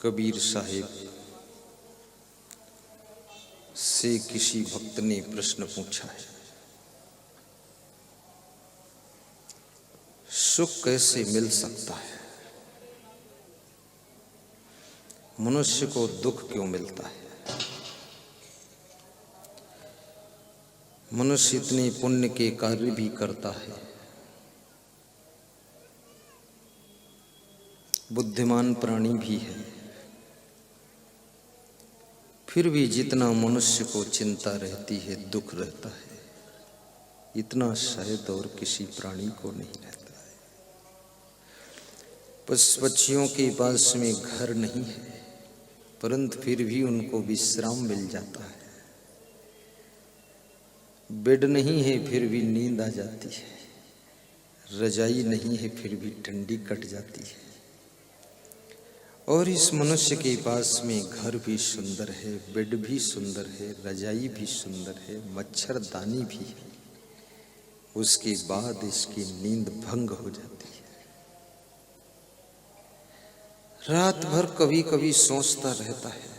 कबीर साहिब से किसी भक्त ने प्रश्न पूछा है, सुख कैसे मिल सकता है? मनुष्य को दुख क्यों मिलता है? मनुष्य इतने पुण्य के कार्य भी करता है, बुद्धिमान प्राणी भी है, फिर भी जितना मनुष्य को चिंता रहती है, दुख रहता है, इतना शायद और किसी प्राणी को नहीं रहता है। पक्षियों के पास में घर नहीं है, परंतु फिर भी उनको विश्राम मिल जाता है। बेड नहीं है फिर भी नींद आ जाती है, रजाई नहीं है फिर भी ठंडी कट जाती है। और इस मनुष्य के पास में घर भी सुंदर है, बेड भी सुंदर है, रजाई भी सुंदर है, मच्छरदानी भी है, उसके बाद इसकी नींद भंग हो जाती है। रात भर कभी कभी सोचता रहता है,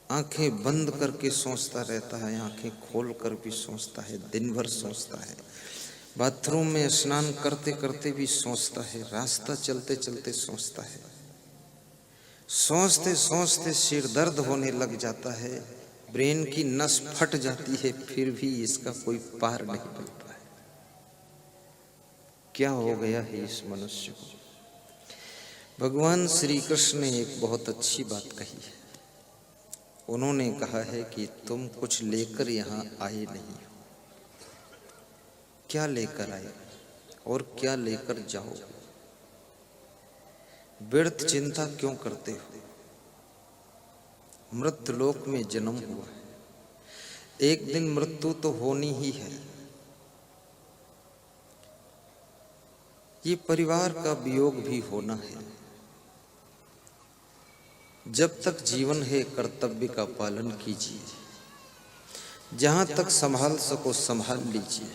आंखें बंद करके सोचता रहता है, आंखें खोल कर भी सोचता है, दिन भर सोचता है, बाथरूम में स्नान करते करते भी सोचता है, रास्ता चलते चलते सोचता है। सोचते सोचते सिर दर्द होने लग जाता है, ब्रेन की नस फट जाती है, फिर भी इसका कोई पार नहीं मिलता है। क्या हो गया है इस मनुष्य को? भगवान श्री कृष्ण ने एक बहुत अच्छी बात कही है। उन्होंने कहा है कि तुम कुछ लेकर यहाँ आए नहीं हो। क्या लेकर आए और क्या लेकर जाओ? व्यर्थ चिंता क्यों करते हो? मृत्यु लोक में जन्म हुआ है, एक दिन मृत्यु तो होनी ही है। ये परिवार का वियोग भी होना है। जब तक जीवन है कर्तव्य का पालन कीजिए, जहां तक संभाल सको संभाल लीजिए।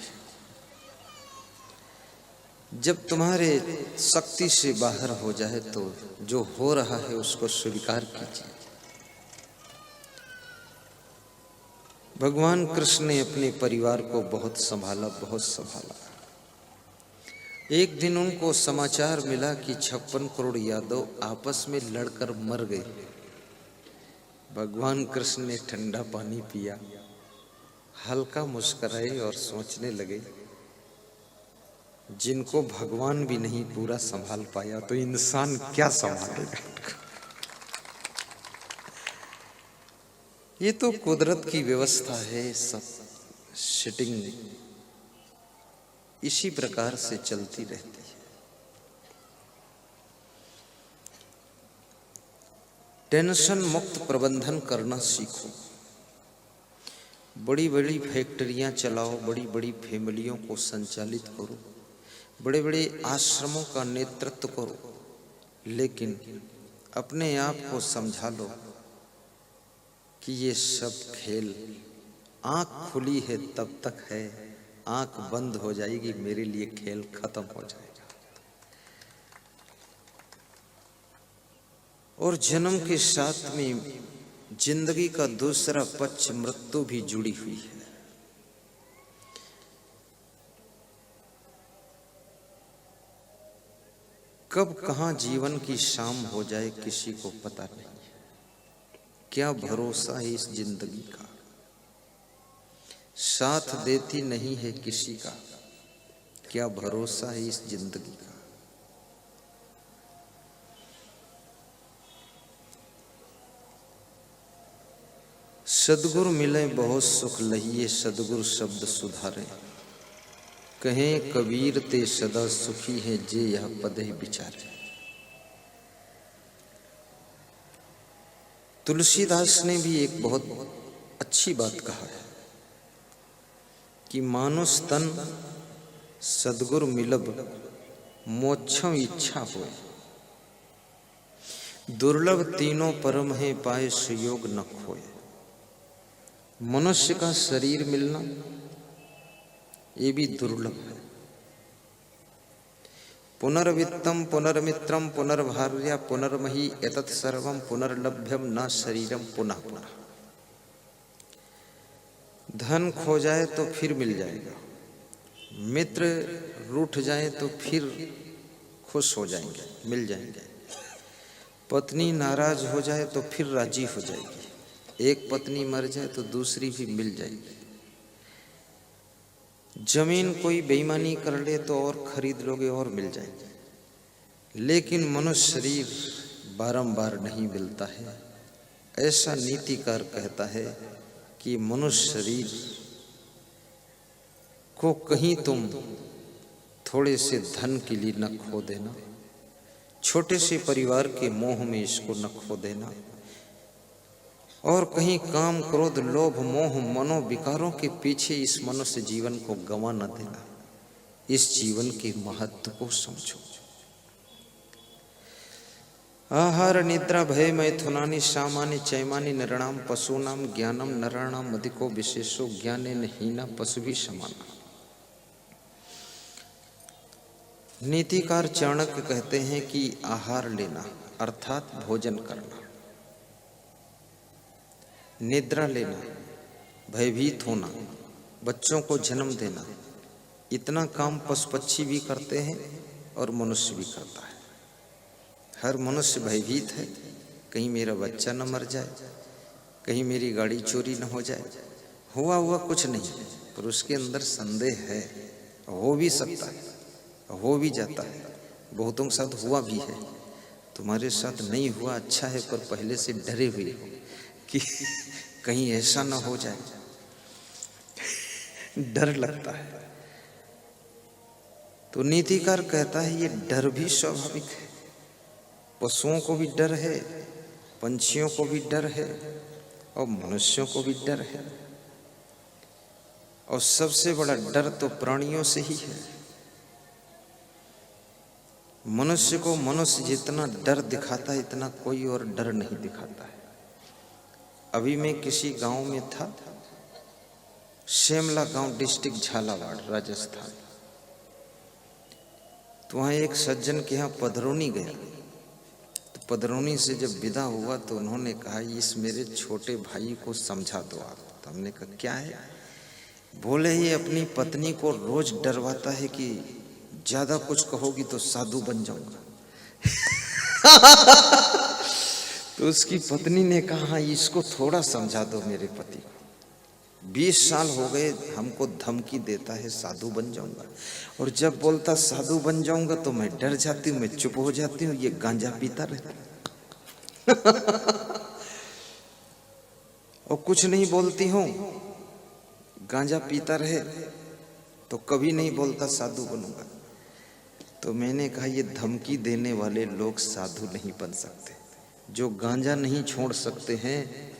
जब तुम्हारे शक्ति से बाहर हो जाए तो जो हो रहा है उसको स्वीकार कीजिए। भगवान कृष्ण ने अपने परिवार को बहुत संभाला, बहुत संभाला। एक दिन उनको समाचार मिला कि 56 करोड़ यादव आपस में लड़कर मर गए। भगवान कृष्ण ने ठंडा पानी पिया, हल्का मुस्कुराए और सोचने लगे, जिनको भगवान भी नहीं पूरा संभाल पाया तो इंसान क्या संभालेगा? ये तो कुदरत की व्यवस्था है, सब सेटिंग इसी प्रकार से चलती रहती है। टेंशन मुक्त प्रबंधन करना सीखो। बड़ी बड़ी फैक्ट्रियां चलाओ, बड़ी बड़ी फैमिलियों को संचालित करो, बड़े बड़े आश्रमों का नेतृत्व करो, लेकिन अपने आप को समझा लो कि ये सब खेल, आंख खुली है तब तक है, आंख बंद हो जाएगी मेरे लिए खेल खत्म हो जाएगा। और जन्म के साथ में जिंदगी का दूसरा पक्ष मृत्यु भी जुड़ी हुई है। कब कहां जीवन की शाम हो जाए किसी को पता नहीं। क्या भरोसा है इस जिंदगी का? साथ देती नहीं है किसी का। क्या भरोसा है इस जिंदगी का? सदगुरु मिले बहुत सुख लहिए, सदगुरु शब्द सुधारे। कहें कबीर ते सदा सुखी है, जे यह पद ही विचारे। तुलसीदास ने भी एक बहुत अच्छी बात कहा है कि मानुष तन सदगुरु मिलब, मोक्षम इच्छा होए। दुर्लभ तीनों परम है, पाए सुयोग न खोए। मनुष्य का शरीर मिलना ये भी दुर्लभ है। पुनर्वित्तम पुनर्मित्रम पुनर्भार्या पुनर्मही एतत् सर्वम पुनर्लभ्यम न शरीरम पुनः पुनः। धन खो जाए तो फिर मिल जाएगा, मित्र रूठ जाए तो फिर खुश हो जाएंगे, मिल जाएंगे, पत्नी नाराज हो जाए तो फिर राजी हो जाएगी, एक पत्नी मर जाए तो दूसरी भी मिल जाएगी, जमीन कोई बेईमानी कर ले तो और खरीद लोगे और मिल जाएगी, लेकिन मनुष्य शरीर बारंबार नहीं मिलता है। ऐसा नीतिकार कहता है कि मनुष्य शरीर को कहीं तुम थोड़े से धन के लिए न खो देना, छोटे से परिवार के मोह में इसको न खो देना, और कहीं काम क्रोध लोभ मोह मनोविकारों के पीछे इस मनुष्य जीवन को गंवा न देना। इस जीवन के महत्व को समझो। आहार निद्रा भय मैथुनानि सामानि चैमानि नृणाम पशूनाम ज्ञानम नराणाम अधिको विशेषो ज्ञानेन हीना पशुभिः समाना। नीतिकार चाणक्य कहते हैं कि आहार लेना अर्थात भोजन करना, निद्रा लेना, भयभीत होना, बच्चों को जन्म देना, इतना काम पशु पक्षी भी करते हैं और मनुष्य भी करता है। हर मनुष्य भयभीत है, कहीं मेरा बच्चा न मर जाए, कहीं मेरी गाड़ी चोरी न हो जाए। हुआ कुछ नहीं, पर उसके अंदर संदेह है, हो भी सकता है, हो भी जाता है। बहुतों के साथ हुआ भी है, तुम्हारे साथ नहीं हुआ अच्छा है, पर पहले से डरे हुए हो कि कहीं ऐसा ना हो जाए, डर लगता है। तो नीतिकार कहता है ये डर भी स्वाभाविक है, पशुओं को भी डर है, पंछियों को भी डर है और मनुष्यों को भी डर है, और सबसे बड़ा डर तो प्राणियों से ही है। मनुष्य को मनुष्य जितना डर दिखाता है इतना कोई और डर नहीं दिखाता है। अभी मैं किसी गांव में था, शेमला गांव, डिस्ट्रिक्ट झालावाड़, राजस्थान। तो वहाँ एक सज्जन के यहाँ पधरौनी गया, तो पधरौनी से जब विदा हुआ तो उन्होंने कहा इस मेरे छोटे भाई को समझा दो आप। तो हमने कहा क्या है? बोले ये अपनी पत्नी को रोज डरवाता है कि ज्यादा कुछ कहोगी तो साधु बन जाऊंगा। तो उसकी पत्नी ने कहा इसको थोड़ा समझा दो मेरे पति को, 20 साल हो गए हमको धमकी देता है साधु बन जाऊंगा, और जब बोलता साधु बन जाऊंगा तो मैं डर जाती हूँ, मैं चुप हो जाती हूँ, ये गांजा पीता रहता है। और कुछ नहीं बोलती हूँ, गांजा पीता रहे तो कभी नहीं बोलता साधु बनूंगा। तो मैंने कहा ये धमकी देने वाले लोग साधु नहीं बन सकते। जो गांजा नहीं छोड़ सकते हैं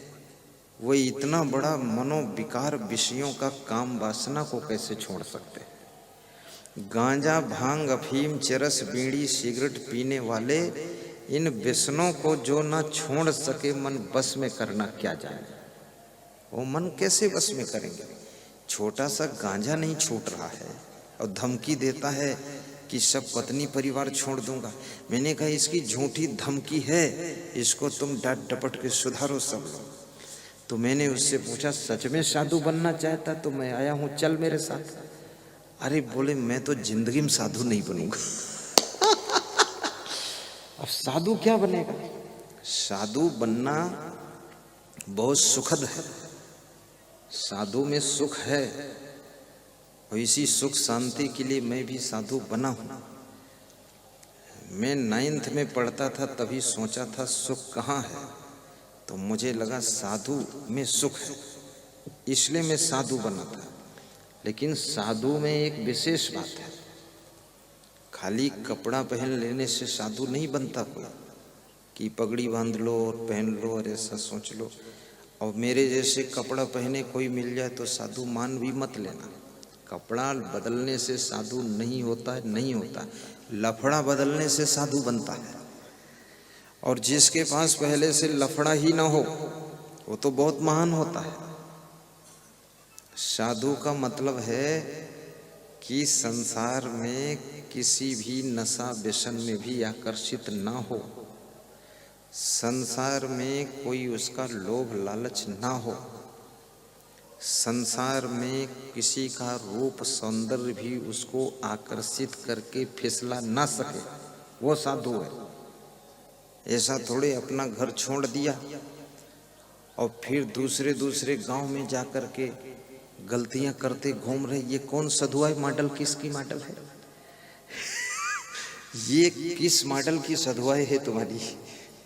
वो इतना बड़ा मनोविकार विषयों का काम वासना को कैसे छोड़ सकते हैं? गांजा भांग अफीम चरस बीड़ी सिगरेट पीने वाले इन व्यसनों को जो ना छोड़ सके मन बस में करना क्या जाने, वो मन कैसे बस में करेंगे? छोटा सा गांजा नहीं छूट रहा है और धमकी देता है कि सब पत्नी परिवार छोड़ दूंगा। मैंने कहा इसकी झूठी धमकी है, इसको तुम डांट डपट के सुधारो सब लोग। तो मैंने उससे पूछा सच में साधु बनना चाहता? तो मैं आया हूं, चल मेरे साथ। अरे बोले मैं तो जिंदगी में साधु नहीं बनूंगा। अब साधु क्या बनेगा? साधु बनना बहुत सुखद है, साधु में सुख है, और इसी सुख शांति के लिए मैं भी साधु बना हूं। मैं 9th में पढ़ता था तभी सोचा था सुख कहाँ है, तो मुझे लगा साधु में सुख है, इसलिए मैं साधु बना था। लेकिन साधु में एक विशेष बात है, खाली कपड़ा पहन लेने से साधु नहीं बनता कोई, कि पगड़ी बांध लो और पहन लो और ऐसा सोच लो। और मेरे जैसे कपड़ा पहने कोई मिल जाए तो साधु मान भी मत लेना। कपड़ा बदलने से साधु नहीं होता है, नहीं होता। लफड़ा बदलने से साधु बनता है। और जिसके पास पहले से लफड़ा ही ना हो वो तो बहुत महान होता है। साधु का मतलब है कि संसार में किसी भी नशा व्यसन में भी आकर्षित ना हो, संसार में कोई उसका लोभ लालच ना हो, संसार में किसी का रूप सौंदर्य भी उसको आकर्षित करके फिसला ना सके, वो साधु है। ऐसा थोड़े अपना घर छोड़ दिया और फिर दूसरे गांव में जाकर के गलतियां करते घूम रहे। ये कौन साधुआई मॉडल, किसकी मॉडल है? ये किस मॉडल की साधुआई है तुम्हारी?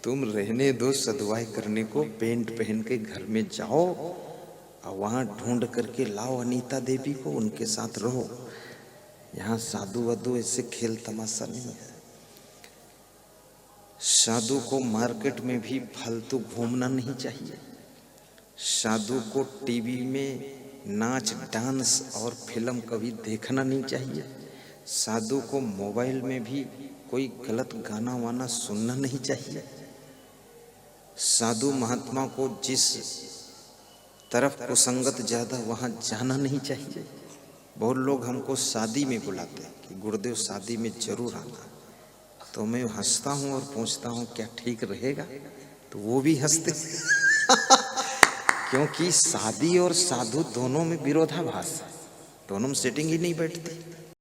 तुम रहने दो साधुआई करने को, पेंट पहन के घर में जाओ और वहां ढूंढ करके लाओ अनीता देवी को, उनके साथ रहो। यहाँ साधु वधु ऐसे खेल तमाशा नहीं है। साधु को मार्केट में भी फालतू घूमना नहीं चाहिए। साधु को टीवी में नाच डांस और फिल्म कभी देखना नहीं चाहिए। साधु को मोबाइल में भी कोई गलत गाना वाना सुनना नहीं चाहिए। साधु महात्मा को जिस तरफ कुसंगत ज्यादा वहां जाना नहीं चाहिए। बहुत लोग हमको शादी में बुलाते हैं कि गुरुदेव शादी में जरूर आना, तो मैं हंसता हूँ और पूछता हूँ क्या ठीक रहेगा? तो वो भी हंसते क्योंकि शादी और साधु दोनों में विरोधाभास है, दोनों में सेटिंग ही नहीं बैठती।